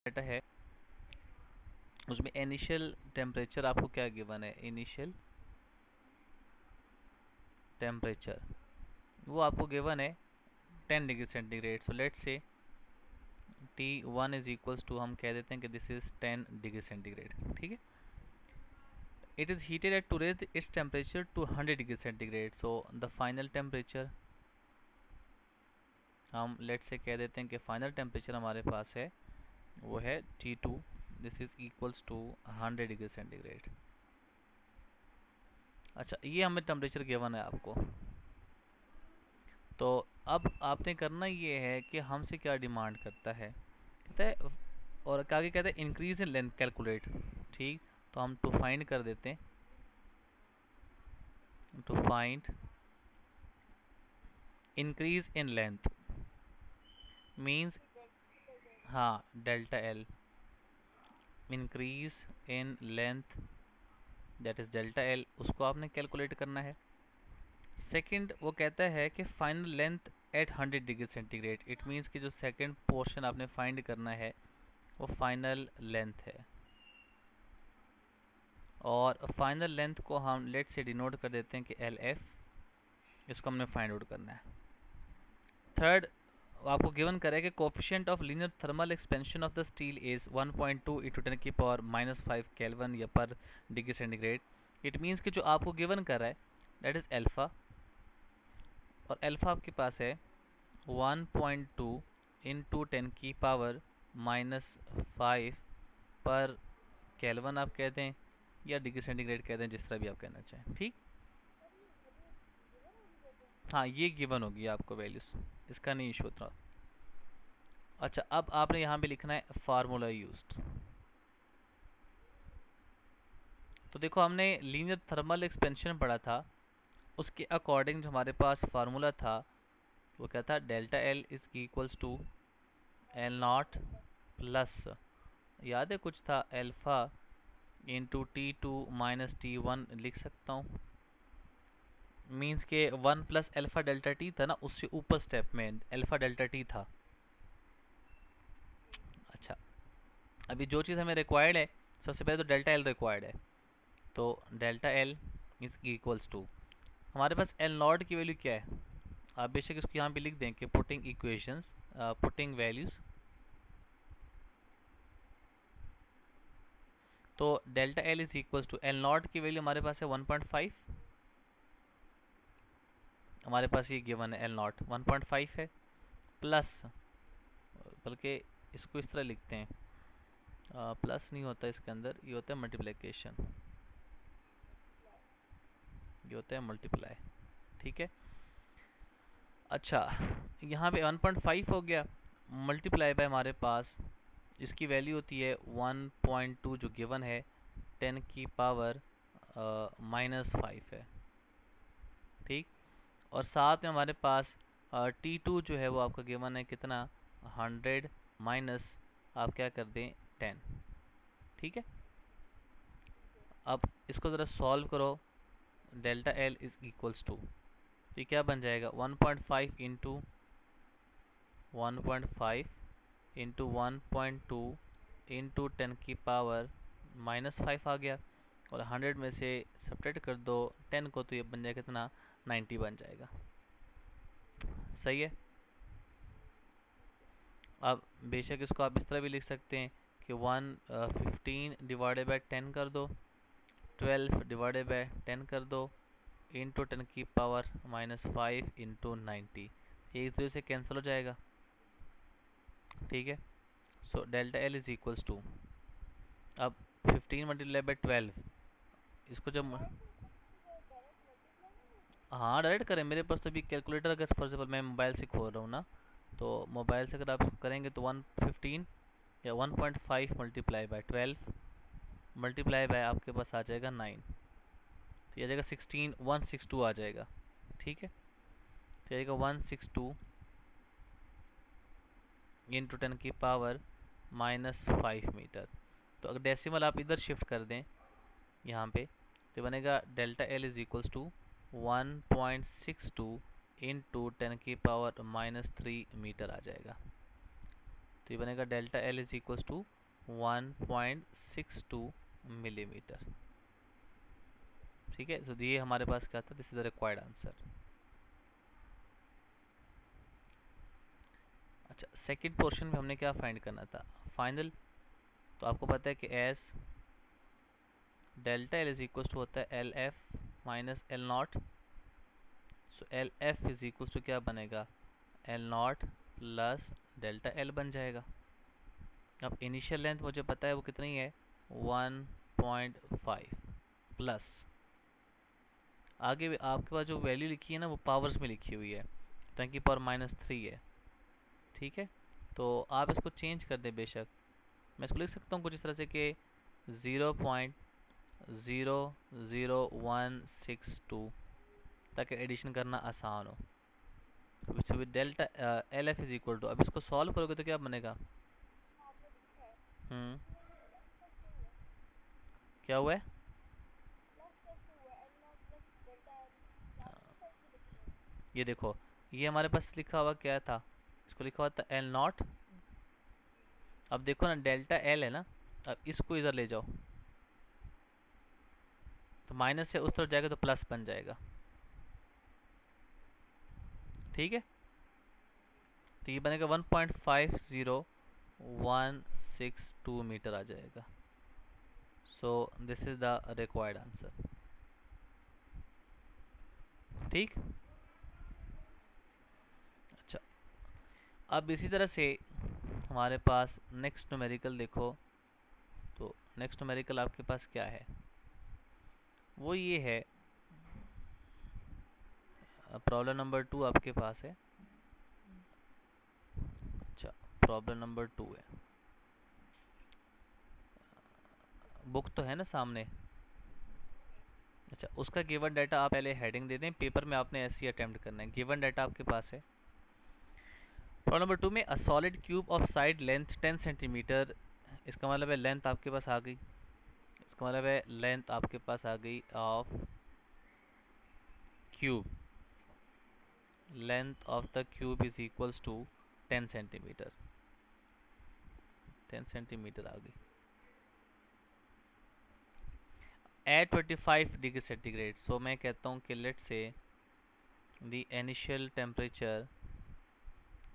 Data है उसमें initial temperature आपको क्या गिवन है, इनिशियल टेम्परेचर वो आपको गिवन है 10 degree centigrade. So let's say T1 is equals to, हम कह देते हैं कि दिस इज 10 डिग्री सेंटीग्रेड, ठीक है। It is heated at to raise its temperature to 100 degree centigrade. So the final temperature, हम लेट से कह देते हैं कि फाइनल टेम्परेचर हमारे पास है वो है T2, this is equals to 100 degree centigrade. अच्छा, ये हमें टेम्परेचर गिवन है आपको। तो अब आपने करना ये है कि हमसे क्या डिमांड करता है, कहता है और आगे कहता है इंक्रीज इन लेंथ कैलकुलेट, ठीक। तो हम टू फाइंड कर देते हैं, to find increase in length means, हाँ, delta L, increase in length that is delta L, उसको आपने कैलकुलेट करना है। सेकंड वो कहता है कि final length at 100 degree centigrade, it means कि जो सेकंड पोर्शन आपने फाइंड करना है वो फाइनल लेंथ है, और फाइनल लेंथ को हम लेट से डिनोट कर देते हैं कि एल एफ, इसको हमने फाइंड आउट करना है। थर्ड आपको गिवन करें कि coefficient of linear thermal expansion of the steel is 1.2 into 10 की पावर -5 केल्विन या पर डिग्री सेंटीग्रेड। इट मीन्स कि जो आपको गिवन कर रहा है दैट इज अल्फा, और अल्फा आपके पास है 1.2 इंटू 10 की पावर -5 पर केल्विन आप कहते हैं या डिग्री सेंटीग्रेड कहते हैं, जिस तरह भी आप कहना चाहें, ठीक। हाँ, ये गिवन होगी आपको वैल्यूज, इसका नहीं इशू उतना। अच्छा, अब आपने यहाँ पे लिखना है फार्मूला यूज्ड। तो देखो हमने लीनियर थर्मल एक्सपेंशन पढ़ा था, उसके अकॉर्डिंग जो हमारे पास फार्मूला था वो क्या था, delta L is equals to L not plus, याद है कुछ था, alpha into T2 minus T1 लिख सकता हूँ। मीन्स के 1 प्लस एल्फा डेल्टा टी था ना, उससे ऊपर स्टेप में एल्फा डेल्टा टी था। अच्छा, अभी जो चीज़ हमें रिक्वायर्ड है, सबसे पहले तो डेल्टा एल रिक्वायर्ड है, तो delta L is equals to, हमारे पास एल नॉट की वैल्यू क्या है, आप बेशक इसको यहाँ पे लिख दें कि पुटिंग इक्वेशंस, पुटिंग वैल्यूज। तो delta L is equals to, L not की वैल्यू हमारे पास है 1.5, हमारे पास ये गिवन है एल नॉट 1.5 है, प्लस, बल्कि इसको इस तरह लिखते हैं, प्लस नहीं होता इसके अंदर, ये होता है मल्टीप्लिकेशन, ये होता है मल्टीप्लाई, ठीक है। अच्छा, यहाँ पे 1.5 हो गया, मल्टीप्लाई बाय हमारे पास इसकी वैल्यू होती है 1.2 जो गिवन है 10 की पावर -5 है, ठीक। और साथ में हमारे पास T2 जो है वो आपका गिवन है कितना, 100 माइनस आप क्या कर दें 10, ठीक है। अब इसको ज़रा सॉल्व करो, delta L is equals to, तो ये क्या बन जाएगा 1.5 इंटू 1.5 इंटू 1.2 इंटू 10 की पावर -5 आ गया, और 100 में से सब्ट्रैक्ट कर दो 10 को, तो ये बन जाएगा कितना, 90 बन जाएगा, सही है। अब बेशक इसको आप इस तरह भी लिख सकते हैं कि 15 डिवाइडेड बाय 10 कर दो, 12 डिवाइडेड बाय 10 कर दो, इंटू 10 की पावर -5 इंटू 90, एक दूसरे से कैंसिल हो जाएगा, ठीक है। So delta L is equals to, अब 15 मल्टीप्लाई बाय 12, इसको जब, हाँ डायरेक्ट करें, मेरे पास तो अभी कैलकुलेटर, अगर फॉर एग्जाम्पल मैं मोबाइल से खोल रहा हूँ ना, तो मोबाइल से अगर आप करेंगे तो 115 या 1.5 मल्टीप्लाई बाय 12 मल्टीप्लाई बाय आपके पास आ जाएगा 9, तो ये आ जाएगा 162 आ जाएगा, ठीक है। तो आएगा 162 इंटू 10 की पावर -5 मीटर। तो अगर डेसिमल आप इधर शिफ्ट कर दें यहाँ पे, तो बनेगा delta L is equals to 1.62 into 10 की पावर -3 मीटर आ जाएगा। तो ये बनेगा delta L is equals to 1.62 millimetre. ठीक है, तो ये हमारे पास क्या था, this is the required answer. अच्छा, सेकंड पोर्शन में हमने क्या फाइंड करना था, फाइनल। तो आपको पता है कि as delta L is equal to होता है L F minus L not. So L F is equal to क्या बनेगा, L not plus delta L बन जाएगा। अब इनिशियल लेंथ मुझे पता है वो कितनी है, 1.5 प्लस आगे आपके पास जो वैल्यू लिखी है ना वो पावर्स में लिखी हुई है, 10⁻³ है। ठीक है, तो आप इसको चेंज कर दें बेशक। मैं इसको लिख सकता हूँ कुछ इस तरह से कि 0.00162 ताकि एडिशन करना आसान हो। Which with delta L F is equal to, अब इसको सॉल्व करोगे तो क्या बनेगा, हम्म क्या हुआ है, ये देखो, ये हमारे पास लिखा हुआ क्या था, इसको लिखा हुआ था एल नॉट। अब देखो ना डेल्टा एल है ना, अब इसको इधर ले जाओ तो माइनस से उस तरफ जाएगा तो प्लस बन जाएगा। ठीक है, तो ये बनेगा 1.50162 मीटर आ जाएगा। So this is the required answer. ठीक, अच्छा, अब इसी तरह से हमारे पास नेक्स्ट न्यूमेरिकल देखो। तो नेक्स्ट न्यूमेरिकल आपके पास क्या है, वो ये है, प्रॉब्लम नंबर 2 आपके पास है। अच्छा, प्रॉब्लम नंबर 2 है, बुक तो है ना सामने। अच्छा, उसका गिवन डाटा आप पहले हेडिंग दे दें, पेपर में आपने ऐसे ही अटेम्प्ट करना है। गिवन डाटा आपके पास है प्रॉब्लम नंबर 2 में, a solid cube of side length 10 centimetre. इसका मतलब है लेंथ आपके पास आ गई, इसका मतलब है लेंथ आपके पास आ गई of cube, length of the cube is equals to 10 centimetre, 10 centimetre आ गई एट 25 डिग्री सेंटीग्रेड। सो मैं कहता हूँ कि लेट से the initial temperature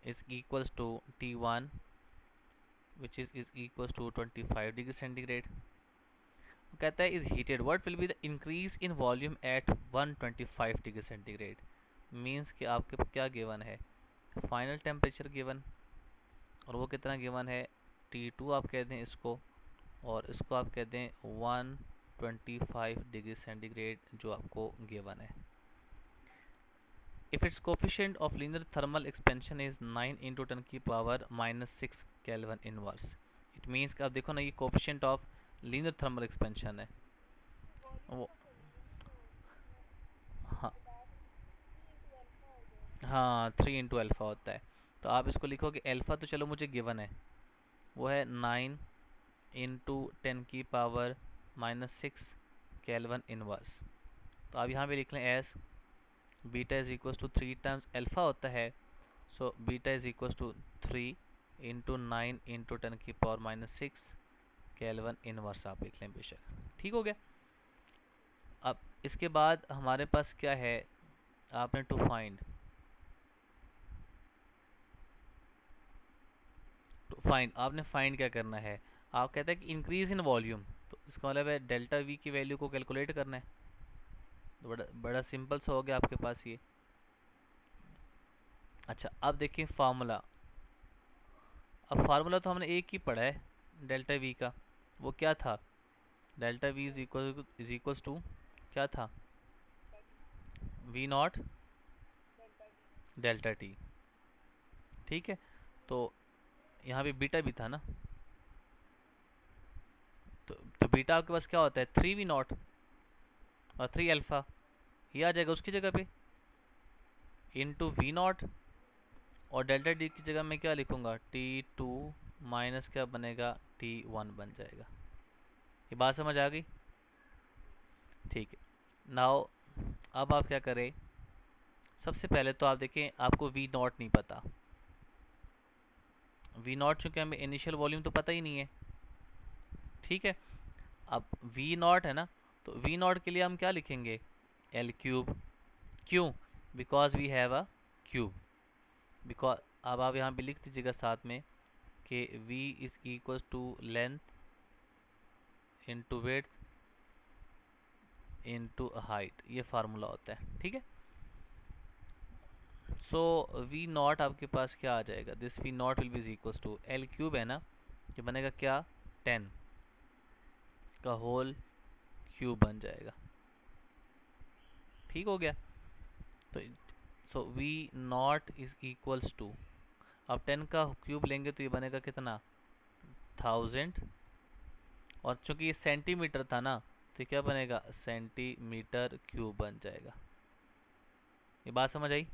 is equals to T1 which is equals to 25 degree centigrade। वो कहता है is heated, what will be the increase in volume at 125 degree centigrade। Means कि आपके क्या गिवन है, फाइनल टेम्परेचर गिवन, और वो कितना गिवन है, T2 आप कह दें इसको, और इसको आप कह दें 125 डिग्री सेंटीग्रेड जो आपको गिवन है। If its coefficient of linear thermal expansion is 9 into 10 की power -6 kelvin inverse, it means कि आप देखो ना ये coefficient of linear thermal expansion है वो, हाँ हाँ 3 इंटू अल्फ़ा होता है। तो आप इसको लिखो कि अल्फ़ा तो चलो मुझे गिवन है, वो है 9 इंटू 10 की पावर -6 केल्विन इनवर्स। तो आप यहाँ पे लिख लें as beta is equal to 3 times alpha होता है। So beta is equal to 3 into 9 into 10 की पावर -6 केल्विन इनवर्स आप लिख लें बेशक। ठीक हो गया। अब इसके बाद हमारे पास क्या है, आपने टू फाइंड आपने फाइंड क्या करना है, आप कहते हैं कि इंक्रीज इन वॉल्यूम, तो इसका मतलब है डेल्टा वी की वैल्यू को कैलकुलेट करना है। तो बड़ा बड़ा सिंपल सा हो गया आपके पास ये। अच्छा, अब देखिए फार्मूला, अब फार्मूला तो हमने एक ही पढ़ा है डेल्टा वी का, वो क्या था, delta V is equal to क्या था, वी नॉट डेल्टा टी। ठीक है, तो यहाँ पे बीटा भी था ना, तो बीटा आपके पास क्या होता है, 3v0 और 3 अल्फ़ा, ये आ जाएगा उसकी जगह पे इंटू v0, और डेल्टा डी की जगह मैं क्या लिखूंगा, T2 माइनस क्या बनेगा, T1 बन जाएगा। ये बात समझ आ गई। ठीक है, नाउ अब आप क्या करें, सबसे पहले तो आप देखें आपको v0 नहीं पता, v0 चूंकि हमें इनिशियल वॉल्यूम तो पता ही नहीं है, ठीक है। अब वी नॉट है ना, तो वी नॉट के लिए हम क्या लिखेंगे, एल क्यूब। क्यों? Because we have a cube. Because अब आप यहाँ भी लिख दीजिएगा साथ में कि v is equal to length into width into height, ये फार्मूला होता है, ठीक है। सो वी नॉट आपके पास क्या आ जाएगा, this V not will be equal to L cube है ना, ये बनेगा क्या, 10 का होल क्यूब बन जाएगा, ठीक हो गया। तो so V not is equals to, अब 10 का क्यूब लेंगे तो ये बनेगा कितना, 1000, और चूंकि ये सेंटीमीटर था ना, तो क्या बनेगा, सेंटीमीटर क्यूब बन जाएगा। ये बात समझ आई?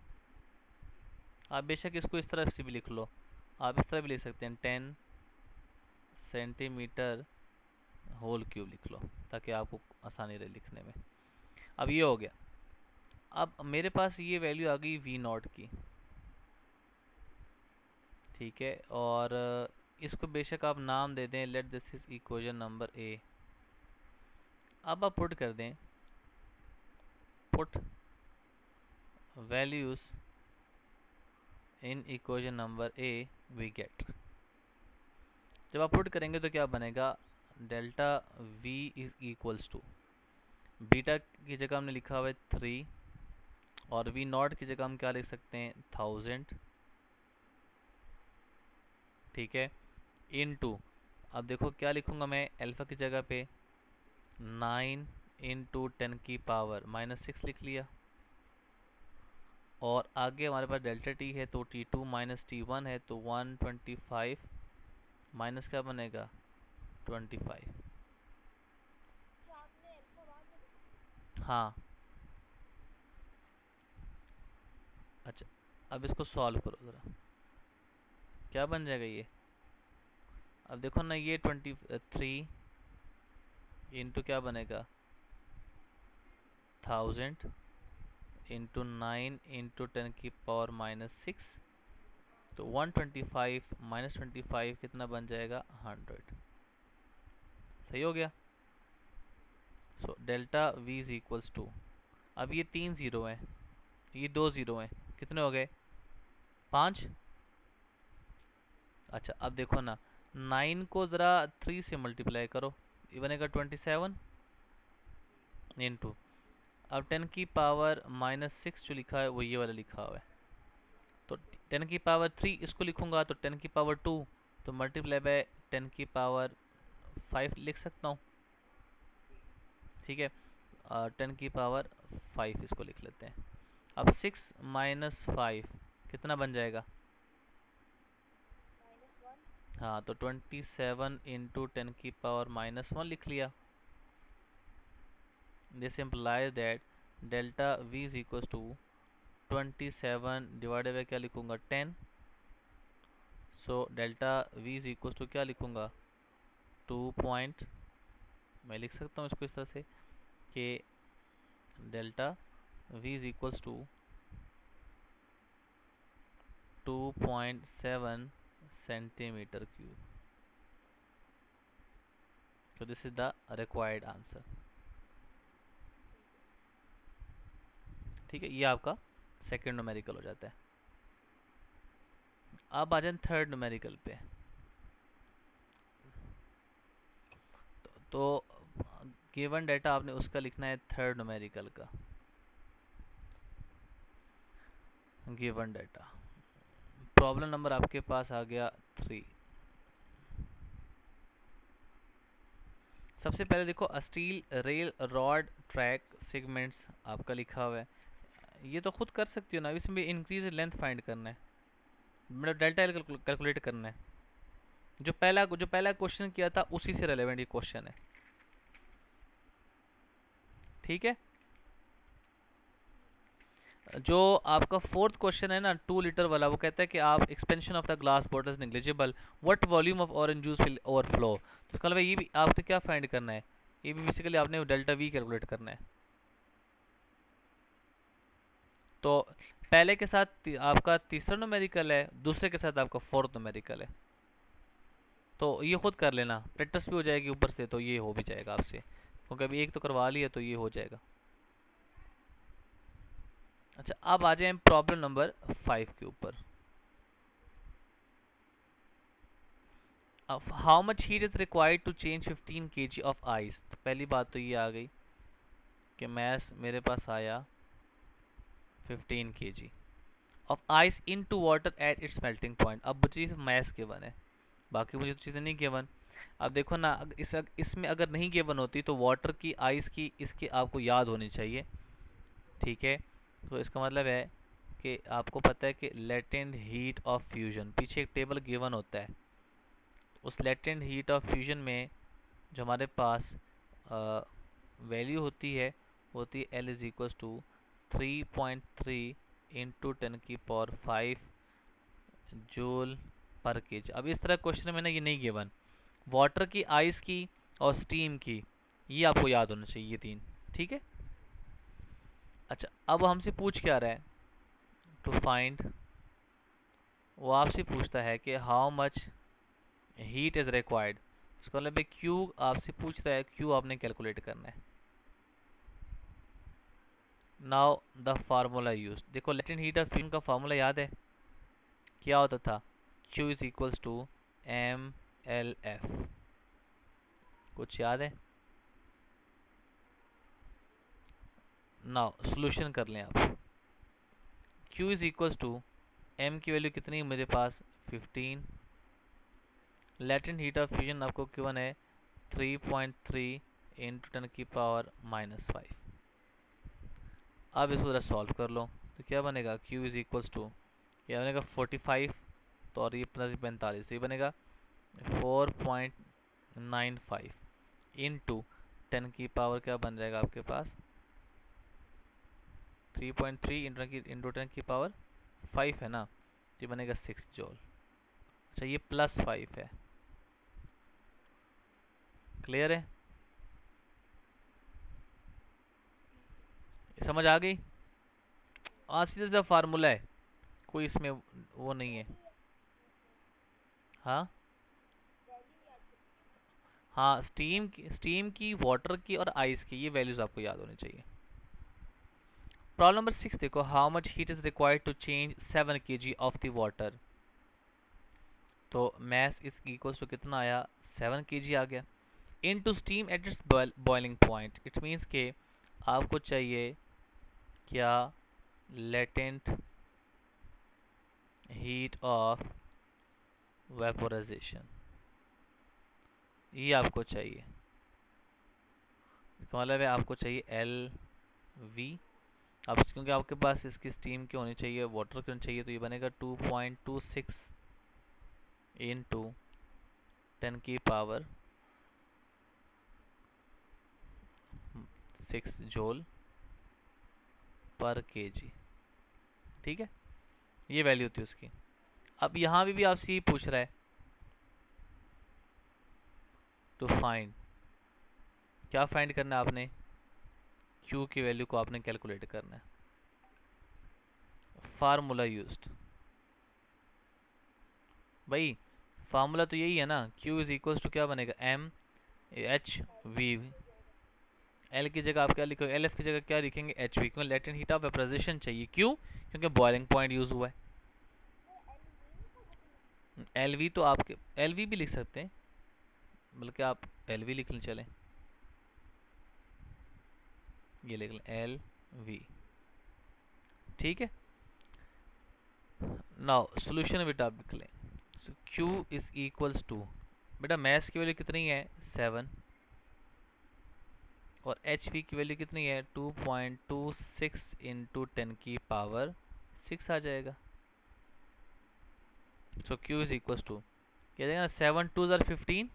आप बेशक इसको इस तरह से भी लिख लो, आप इस तरह भी लिख सकते हैं, 10 सेंटीमीटर होल क्यूब लिख लो, ताकि आपको आसानी रहे लिखने में। अब ये हो गया। अब मेरे पास ये वैल्यू आ गई वी नॉट की, ठीक है, और इसको बेशक आप नाम दे दें, let this is equation number A. अब आप पुट कर दें, put values in equation number A we get. जब आप पुट करेंगे तो क्या बनेगा, delta V is equals to, beta की जगह हमने लिखा हुआ है 3, और वी नॉट की जगह हम क्या लिख सकते हैं, 1000, ठीक है, इन टू, अब देखो क्या लिखूंगा मैं अल्फा की जगह पे, 9 इंटू 10 की पावर -6 लिख लिया, और आगे हमारे पास डेल्टा टी है तो T2 माइनस T1 है, तो 125 माइनस क्या बनेगा, 25। हाँ, अच्छा, अब इसको सॉल्व करो ज़रा, क्या बन जाएगा ये, अब देखो ना, ये 23 इंटू क्या बनेगा, 1000 इंटू 9 इंटू 10 की पावर -6, तो 125 -25 कितना बन जाएगा, 100। सही हो गया। So delta v is equals to, अब ये 3 जीरो हैं, ये 2 जीरो हैं, कितने हो गए, 5। अच्छा, अब देखो ना, 9 को ज़रा 3 से मल्टीप्लाई करो, ये बनेगा 27 इंटू, अब 10 की पावर -6 जो लिखा है वो ये वाला लिखा हुआ है, तो 10 की पावर 3 इसको लिखूंगा तो 10 की पावर 2, तो मल्टीप्लाई बाय 10 की पावर 5 लिख सकता हूँ, ठीक है, 10 की पावर 5 इसको लिख लेते हैं। अब 6 माइनस 5 कितना बन जाएगा, हाँ, तो 27 इंटू 10 की पावर -1 लिख लिया। This implies that delta v is equal to 27 divided by क्या लिखूंगा, 10, so delta v is equal to क्या लिखूंगा, 2 पॉइंट, मैं लिख सकता हूँ इसको इस तरह से कि delta v is equal to 2.7 centimetre cube. So this is the required answer। ठीक है, ये आपका सेकेंड न्यूमेरिकल हो जाता है। अब आ जाए थर्ड न्यूमेरिकल पे। तो गिवन डेटा आपने उसका लिखना है थर्ड न्यूमेरिकल का, गिवन डेटा। प्रॉब्लम नंबर आपके पास आ गया 3। सबसे पहले देखो, steel rail rod track segments आपका लिखा हुआ है, ये तो खुद कर सकती हो ना, इसमें इंक्रीज लेंथ फाइंड करना है, मतलब डेल्टा एल कैलकुलेट करना है। जो पहला क्वेश्चन किया था उसी से रेलेवेंट ये क्वेश्चन है, ठीक है। जो आपका फोर्थ क्वेश्चन है ना 2 लीटर वाला, वो कहता है कि आप expansion of the glass bottle is negligible, what volume of orange juice will overflow. तो कल भाई ये भी आपको क्या फाइंड करना है, ये भी बेसिकली आपने डेल्टा वी कैलकुलेट करना है। तो पहले के साथ आपका तीसरा न्यूमेरिकल है, दूसरे के साथ आपका फोर्थ न्यूमेरिकल है। तो ये खुद कर लेना, प्रैक्टिस भी हो जाएगी ऊपर से, तो ये हो भी जाएगा आपसे, क्योंकि अभी एक तो करवा लिया तो ये हो जाएगा। अच्छा, अब आ जाए प्रॉब्लम नंबर 5 के ऊपर। How much heat is required to change 15 kg of ice. तो पहली बात तो ये आ गई कि मैस मेरे पास आया 15 kg of ice into water at its melting point. अब बची मैस गिवन है, बाकी मुझे तो चीज़ें नहीं गिवन। अब देखो ना, इसमें अगर नहीं गिवन होती तो वाटर की, आइस की, इसकी आपको याद होनी चाहिए, ठीक है। तो इसका मतलब है कि आपको पता है कि लेटेंट हीट ऑफ फ्यूजन, पीछे एक टेबल गिवन होता है, उस लेटेंट हीट ऑफ फ्यूजन में जो हमारे पास वैल्यू होती है L is equal to 3.3 into 10⁵ joule per kg. अब इस तरह क्वेश्चन में ना ये नहीं गिवन, वाटर की, आइस की और स्टीम की, ये आपको याद होना चाहिए, ये तीन, ठीक है। अच्छा, अब हमसे पूछ क्या रहा है, टू फाइंड, वो आपसे पूछता है कि how much heat is required. इसका मतलब क्यू आपसे पूछ रहा है, क्यू आपने कैलकुलेट करना है। नाउ द फार्मूला यूज, देखो लेटेंट हीट ऑफ फ्यूजन का फार्मूला याद है, क्या होता था, Q is equals to MLF, कुछ याद है। नाउ सोल्यूशन कर लें आप। Q is equals to M की वैल्यू कितनी है मेरे पास 15, लेटेंट हीट ऑफ फ्यूजन आपको गिवन है 3.3 इंटू 10⁻⁻5। अब इसको जरा सॉल्व कर लो, तो क्या बनेगा, Q इज इक्वल्स टू, यह बनेगा 45, तो और ये 45, तो ये बनेगा 4.95 इंटू 10⁻, क्या बन जाएगा आपके पास 3.3 इंटू 10⁻5 है ना, तो ये बनेगा 6 जूल। अच्छा, ये +5 है, क्लियर है, समझ आ गई। सीधा सीधा फार्मूला है, कोई इसमें वो नहीं है। हाँ हाँ, स्टीम की, वाटर की और आइस की, ये वैल्यूज आपको याद होनी चाहिए। प्रॉब्लम नंबर 6 देखो, how much heat is required to change 7 kg of the water. तो मैस इज इक्वल टू कितना आया, 7 kg आ गया, into steam at its boiling point. It means के आपको चाहिए क्या, लेटेंट हीट ऑफ वेपोराइजेशन, ये आपको चाहिए। इसका मतलब है आपको चाहिए LV। अब क्योंकि आपके पास इसकी स्टीम की होनी चाहिए, वाटर की होनी चाहिए, तो ये बनेगा 2.26 इंटू 10⁻6 जूल पर केजी, ठीक है, ये वैल्यू थी उसकी। अब यहाँ भी आपसे ये पूछ रहा है टू फाइंड, क्या फाइंड करना है आपने, Q की वैल्यू को आपने कैलकुलेट करना है। फार्मूला यूज्ड, भाई फार्मूला तो यही है ना, Q इज इक्वल टू क्या बनेगा MHV। L की जगह आप क्या लिखोगे, LF की जगह क्या लिखेंगे HV, क्योंकि लेटेंट हीट ऑफ वेपोराइजेशन चाहिए, क्यों, क्योंकि बॉइलिंग पॉइंट यूज हुआ है। LV तो आपके LV भी लिख सकते हैं, बल्कि आप LV लिख लें, चलें ये लिख लें LV, ठीक है। नाउ सोल्यूशन बेटा आप लिख लें, Q इज इक्वल्स टू, बेटा मैस की वैल्यू कितनी है 7 और HV की वैल्यू कितनी है 2.26 इंटू 10⁻6 आ जाएगा। सो Q इज इक्वल्स टू, क्या देगा 7 2 15,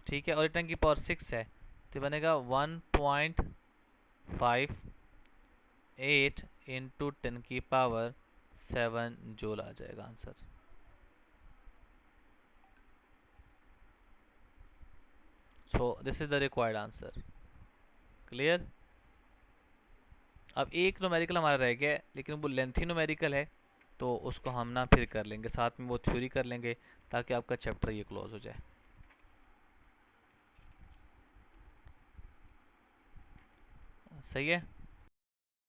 ठीक है, और 10⁻6 है, तो बनेगा 1.58 इंटू 10⁻7 जूल आ जाएगा answer. So this is the required answer, clear. अब एक न्यूमेरिकल हमारा रह गया, लेकिन वो लेंथी न्यूमेरिकल है, तो उसको हम ना फिर कर लेंगे, साथ में वो थ्योरी कर लेंगे ताकि आपका चैप्टर ये क्लोज हो जाए। सही है।